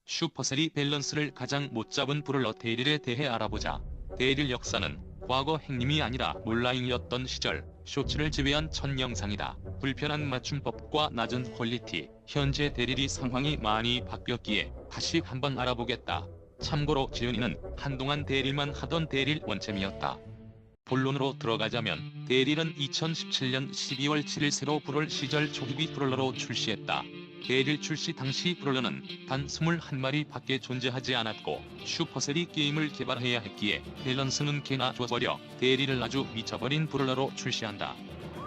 슈퍼셀이 밸런스를 가장 못 잡은 브롤러 데릴에 대해 알아보자. 데릴 역사는 과거 행님이 아니라 온라인이었던 시절 쇼츠를 제외한 첫 영상이다. 불편한 맞춤법과 낮은 퀄리티, 현재 데릴이 상황이 많이 바뀌었기에 다시 한번 알아보겠다. 참고로 지은이는 한동안 데릴만 하던 데릴 원챔이었다. 본론으로 들어가자면 데릴은 2017년 12월 7일 새로 브롤 시절 초기비 브롤러로 출시했다. 데릴 출시 당시 브롤러는 단 21마리 밖에 존재하지 않았고 슈퍼셀이 게임을 개발해야 했기에 밸런스는 개나 줘버려 데릴을 아주 미쳐버린 브롤러로 출시한다.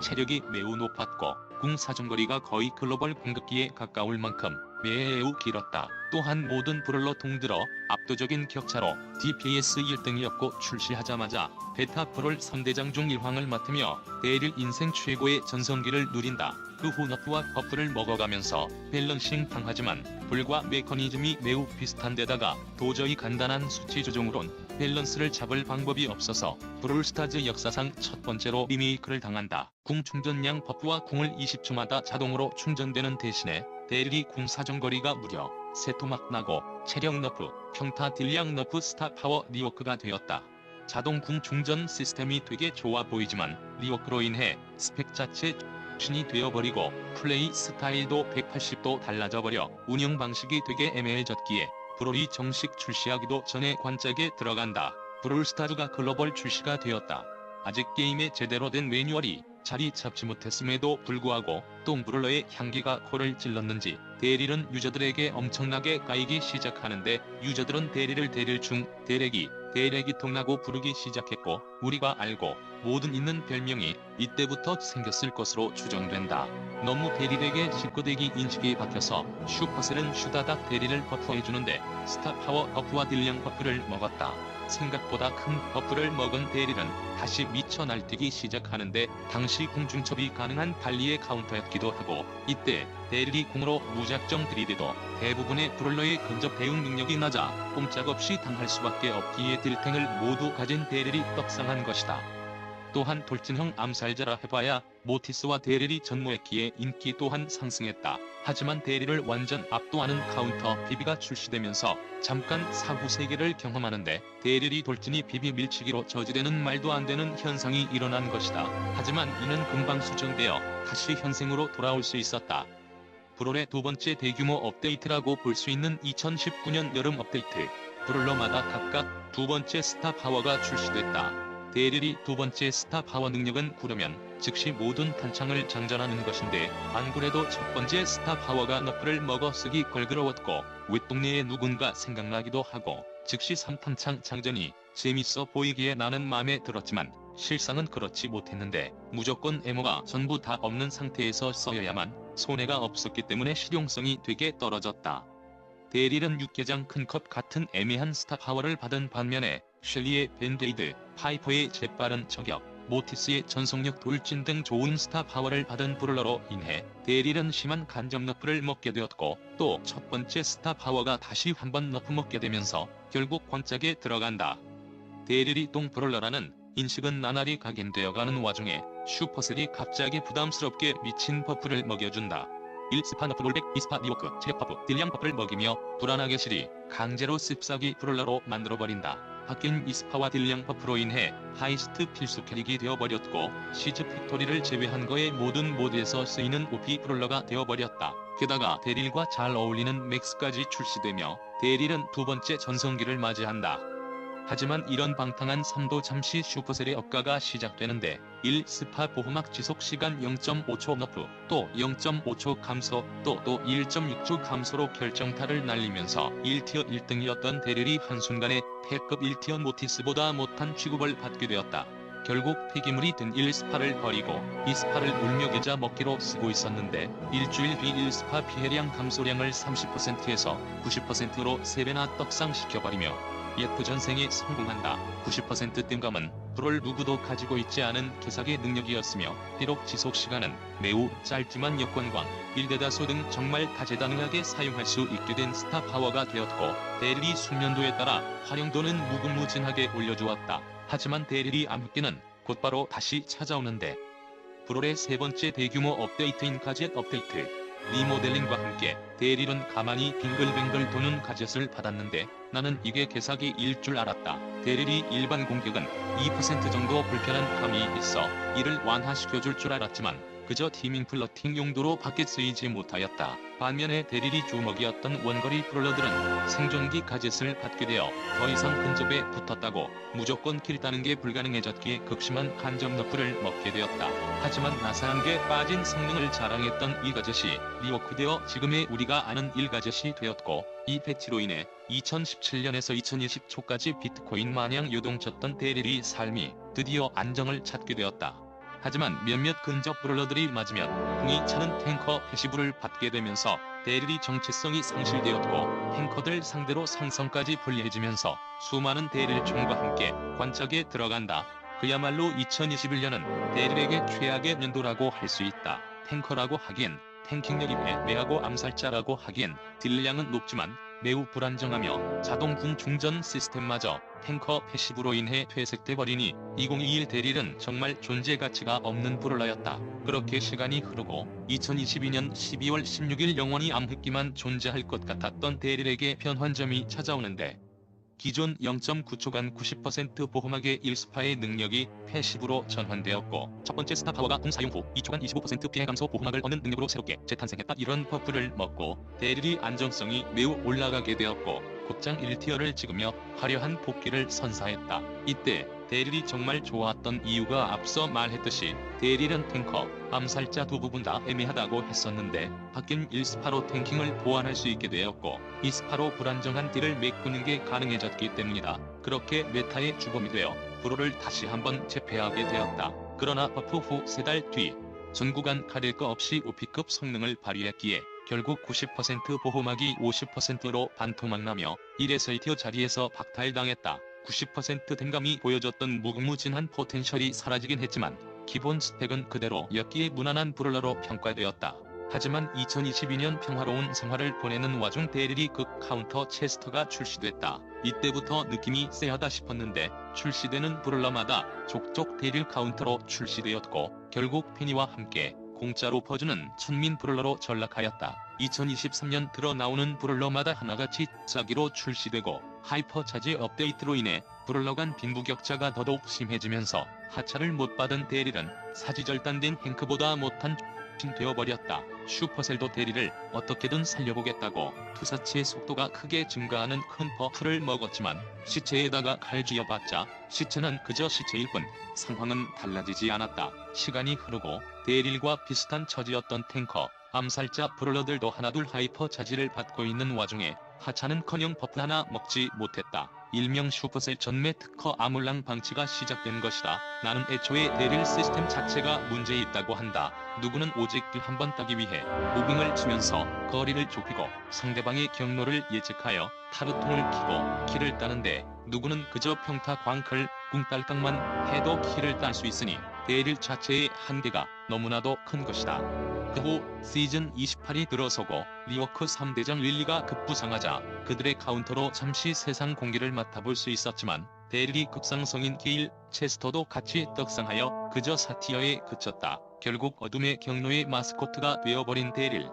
체력이 매우 높았고 궁 사정거리가 거의 글로벌 공격기에 가까울 만큼 매우 길었다. 또한 모든 브롤러 통들어 압도적인 격차로 DPS 1등이었고 출시하자마자 베타 브롤 3대장 중 1황을 맡으며 데릴 인생 최고의 전성기를 누린다. 그 후 너프와 버프를 먹어가면서 밸런싱 당하지만 불과 메커니즘이 매우 비슷한데다가 도저히 간단한 수치 조정으론 밸런스를 잡을 방법이 없어서 브롤스타즈 역사상 첫 번째로 리메이크를 당한다. 궁 충전량 버프와 궁을 20초마다 자동으로 충전되는 대신에 데릴이 궁 사정거리가 무려 3토막 나고 체력 너프, 평타 딜량 너프 스타 파워 리워크가 되었다. 자동 궁 충전 시스템이 되게 좋아 보이지만 리워크로 인해 스펙 자체 이 되어버리고 플레이 스타일도 180도 달라져버려 운영 방식이 되게 애매해졌기에 브롤이 정식 출시하기도 전에 관짝에 들어간다. 브롤스타즈가 글로벌 출시가 되었다. 아직 게임에 제대로 된 매뉴얼이 자리 잡지 못했음에도 불구하고 또 브롤러의 향기가 코를 찔렀는지 데릴은 유저들에게 엄청나게 까이기 시작하는데 유저들은 데릴을 데릴 중 데렉이 통나고 부르기 시작했고 우리가 알고 모든 있는 별명이 이때부터 생겼을 것으로 추정된다. 너무 데릴에게 직구대기 인식이 박혀서 슈퍼셀은 슈다닥 데릴을 버프해주는데 스타파워 버프와 딜량 버프를 먹었다. 생각보다 큰 버프를 먹은 데릴은 다시 미쳐 날뛰기 시작하는데 당시 궁중첩이 가능한 발리의 카운터였기도 하고 이때 데릴이 궁으로 무작정 들이대도 대부분의 브롤러의 근접 대응 능력이 낮아 꼼짝없이 당할 수밖에 없기에 딜탱을 모두 가진 데릴이 떡상한 것이다. 또한 돌진형 암살자라 해봐야 모티스와 데릴이 전무했기에 인기 또한 상승했다. 하지만 데릴을 완전 압도하는 카운터 비비가 출시되면서 잠깐 사후 세계를 경험하는데 데릴이 돌진이 비비 밀치기로 저지되는 말도 안 되는 현상이 일어난 것이다. 하지만 이는 금방 수정되어 다시 현생으로 돌아올 수 있었다. 브롤의 두 번째 대규모 업데이트라고 볼 수 있는 2019년 여름 업데이트. 브롤러마다 각각 두 번째 스타 파워가 출시됐다. 데릴이 두 번째 스타 파워 능력은 구르면 즉시 모든 탄창을 장전하는 것인데 안 그래도 첫 번째 스타 파워가 너프를 먹어 쓰기 걸그러웠고 윗동네에 누군가 생각나기도 하고 즉시 3탄창 장전이 재밌어 보이기에 나는 마음에 들었지만 실상은 그렇지 못했는데 무조건 에모가 전부 다 없는 상태에서 써야만 손해가 없었기 때문에 실용성이 되게 떨어졌다. 데릴은 육개장 큰 컵 같은 애매한 스타 파워를 받은 반면에 셸리의 밴데이드, 파이퍼의 재빠른 저격, 모티스의 전속력 돌진 등 좋은 스타 파워를 받은 브롤러로 인해 데릴은 심한 간접 너프를 먹게 되었고 또 첫 번째 스타 파워가 다시 한번 너프 먹게 되면서 결국 관짝에 들어간다. 데릴이 똥 브롤러라는 인식은 나날이 각인되어가는 와중에 슈퍼셀이 갑자기 부담스럽게 미친 버프를 먹여준다. 1스파 너프 롤백 2스파 리워크 체력 버프 딜량 버프를 먹이며 불안하게 실이 강제로 습사기 브롤러로 만들어버린다. 바뀐 2스파와 딜량 버프로 인해 하이스트 필수 캐릭이 되어버렸고 시즈 팩토리를 제외한 거의 모든 모드에서 쓰이는 OP 브롤러가 되어버렸다. 게다가 데릴과 잘 어울리는 맥스까지 출시되며 데릴은 두 번째 전성기를 맞이한다. 하지만 이런 방탕한 삶도 잠시 슈퍼셀의 억가가 시작되는데 1스파 보호막 지속시간 0.5초 너프, 또 0.5초 감소, 또 1.6초 감소로 결정타를 날리면서 1티어 1등이었던 데릴이 한순간에 패급 1티어 모티스보다 못한 취급을 받게 되었다. 결국 폐기물이 된 1스파를 버리고 2스파를 울며 겨자 먹기로 쓰고 있었는데 일주일 뒤 1스파 피해량 감소량을 30%에서 90%로 3배나 떡상시켜버리며 예프전생에 성공한다. 90% 뜸감은 브롤 누구도 가지고 있지 않은 개사기 능력이었으며 비록 지속시간은 매우 짧지만 역관광, 1대다수 등 정말 다재다능하게 사용할 수 있게 된 스타 파워가 되었고 데릴이 숙련도에 따라 활용도는 무궁무진하게 올려주었다. 하지만 데릴이 암흑기는 곧바로 다시 찾아오는데 브롤의 세 번째 대규모 업데이트인 가젯 업데이트. 리모델링과 함께 대릴은 가만히 빙글빙글 도는 가젯을 받았는데 나는 이게 개사기일 줄 알았다. 대릴이 일반 공격은 2% 정도 불편한 감이 있어 이를 완화시켜줄 줄 알았지만 그저 티밍 플러팅 용도로 밖에 쓰이지 못하였다. 반면에 대릴이 주먹이었던 원거리 브롤러들은 생존기 가젯을 받게 되어 더 이상 근접에 붙었다고 무조건 킬 따는 게 불가능해졌기에 극심한 간접 너프를 먹게 되었다. 하지만 나사한게 빠진 성능을 자랑했던 이 가젯이 리워크되어 지금의 우리가 아는 1가젯이 되었고 이 패치로 인해 2017년에서 2020초까지 비트코인 마냥 요동쳤던 대릴이 삶이 드디어 안정을 찾게 되었다. 하지만 몇몇 근접 브롤러들이 맞으면 궁이 차는 탱커 패시브를 받게 되면서 대릴이 정체성이 상실되었고 탱커들 상대로 상성까지 불리해지면서 수많은 대릴총과 함께 관짝에 들어간다. 그야말로 2021년은 대릴에게 최악의 년도라고 할 수 있다. 탱커라고 하기엔 탱킹력이 애매하고 암살자라고 하기엔 딜량은 높지만 매우 불안정하며 자동궁 충전 시스템마저 탱커 패시브로 인해 퇴색돼 버리니 2021 대릴은 정말 존재 가치가 없는 브롤러였다. 그렇게 시간이 흐르고 2022년 12월 16일 영원히 암흑기만 존재할 것 같았던 대릴에게 변환점이 찾아오는데 기존 0.9초간 90% 보호막의 1스파의 능력이 패시브로 전환되었고 첫 번째 스타 파워가 궁 사용 후 2초간 25% 피해 감소 보호막을 얻는 능력으로 새롭게 재탄생했다. 이런 버프를 먹고 대릴이 안정성이 매우 올라가게 되었고 곧장 1티어를 찍으며 화려한 복귀를 선사했다. 이때 대릴이 정말 좋았던 이유가 앞서 말했듯이 대릴은 탱커, 암살자 두 부분 다 애매하다고 했었는데 바뀐 1스파로 탱킹을 보완할 수 있게 되었고 2스파로 불안정한 딜을 메꾸는 게 가능해졌기 때문이다. 그렇게 메타의 주범이 되어 브롤을 다시 한번 재패하게 되었다. 그러나 버프 후 3달 뒤 전 구간 가릴 거 없이 OP급 성능을 발휘했기에 결국 90% 보호막이 50%로 반토막 나며 1에서 2티어 자리에서 박탈당했다. 90% 댐감이 보여줬던 무궁무진한 포텐셜이 사라지긴 했지만 기본 스펙은 그대로였기에 무난한 브롤러로 평가되었다. 하지만 2022년 평화로운 생활을 보내는 와중 대릴이 극 카운터 체스터가 출시됐다. 이때부터 느낌이 쎄하다 싶었는데 출시되는 브롤러마다 족족 대릴 카운터로 출시되었고 결국 페니와 함께 공짜로 퍼주는 천민 브롤러로 전락하였다. 2023년 들어 나오는 브롤러마다 하나같이 싸기로 출시되고 하이퍼 차지 업데이트로 인해 브롤러 간 빈부격차가 더더욱 심해지면서 하차를 못 받은 대릴은 사지절단된 행크보다 못한 되어버렸다. 슈퍼셀도 대리를 어떻게든 살려보겠다고 투사체의 속도가 크게 증가하는 큰 버프를 먹었지만 시체에다가 칼 쥐어봤자 시체는 그저 시체일 뿐 상황은 달라지지 않았다. 시간이 흐르고 대릴과 비슷한 처지였던 탱커, 암살자 브롤러들도 하나둘 하이퍼 차지를 받고 있는 와중에 하차는커녕 버프 하나 먹지 못했다. 일명 슈퍼셀 전매 특허 아몰랑 방치가 시작된 것이다. 나는 애초에 대릴 시스템 자체가 문제 있다고 한다. 누구는 오직 길 한 번 따기 위해 무빙을 치면서 거리를 좁히고 상대방의 경로를 예측하여 타르통을 키고 킬을 따는데 누구는 그저 평타 광클 궁딸깍만 해도 킬을 딸 수 있으니 대릴 자체의 한계가 너무나도 큰 것이다. 그 후 시즌 28이 들어서고 리워크 3대장 릴리가 급부상하자 그들의 카운터로 잠시 세상 공기를 맡아볼 수 있었지만 대릴이 급상성인 게일, 체스터도 같이 떡상하여 그저 4티어에 그쳤다. 결국 어둠의 경로의 마스코트가 되어버린 대릴.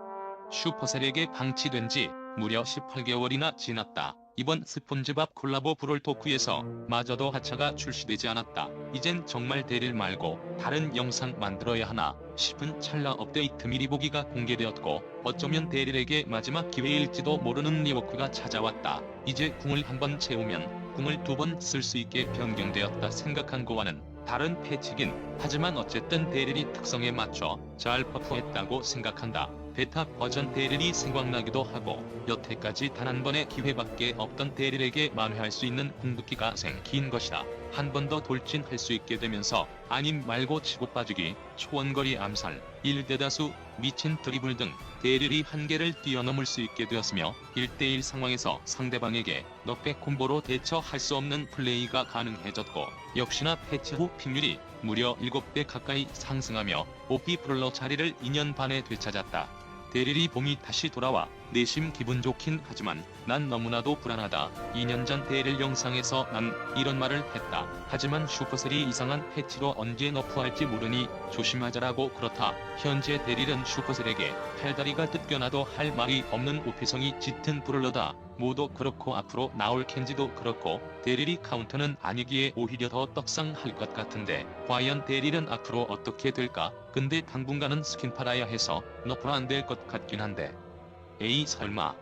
슈퍼셀에게 방치된 지 무려 18개월이나 지났다. 이번 스폰지밥 콜라보 브롤 토크에서 마저도 하차가 출시되지 않았다. 이젠 정말 대릴 말고 다른 영상 만들어야 하나 싶은 찰나 업데이트 미리 보기가 공개되었고 어쩌면 대릴에게 마지막 기회일지도 모르는 리워크가 찾아왔다. 이제 궁을 한번 채우면 궁을 2번 쓸 수 있게 변경되었다 생각한 거와는 다른 패치긴 하지만 어쨌든 대릴이 특성에 맞춰 잘 퍼프했다고 생각한다. 베타 버전 대릴이 생각나기도 하고 여태까지 단 한 번의 기회밖에 없던 대릴에게 만회할 수 있는 궁극기가 생긴 것이다. 한 번 더 돌진할 수 있게 되면서 아님 말고 치고 빠지기, 초원거리 암살, 1대다수, 미친 드리블 등 대릴이 한계를 뛰어넘을 수 있게 되었으며 1대1 상황에서 상대방에게 넉백 콤보로 대처할 수 없는 플레이가 가능해졌고 역시나 패치 후 픽률이 무려 7배 가까이 상승하며 OP 브롤러 자리를 2년 반에 되찾았다. 대릴이 봄이 다시 돌아와 내심 기분 좋긴 하지만 난 너무나도 불안하다. 2년 전 대릴 영상에서 난 이런 말을 했다. 하지만 슈퍼셀이 이상한 패치로 언제 너프할지 모르니 조심하자라고. 그렇다. 현재 대릴은 슈퍼셀에게 팔다리가 뜯겨나도 할 말이 없는 오피성이 짙은 브롤러다. 모두 그렇고 앞으로 나올 켄지도 그렇고 대릴이 카운터는 아니기에 오히려 더 떡상할 것 같은데 과연 대릴은 앞으로 어떻게 될까? 근데 당분간은 스킨 팔아야 해서 너프는 안 될 것 같긴 한데. 에이 설마.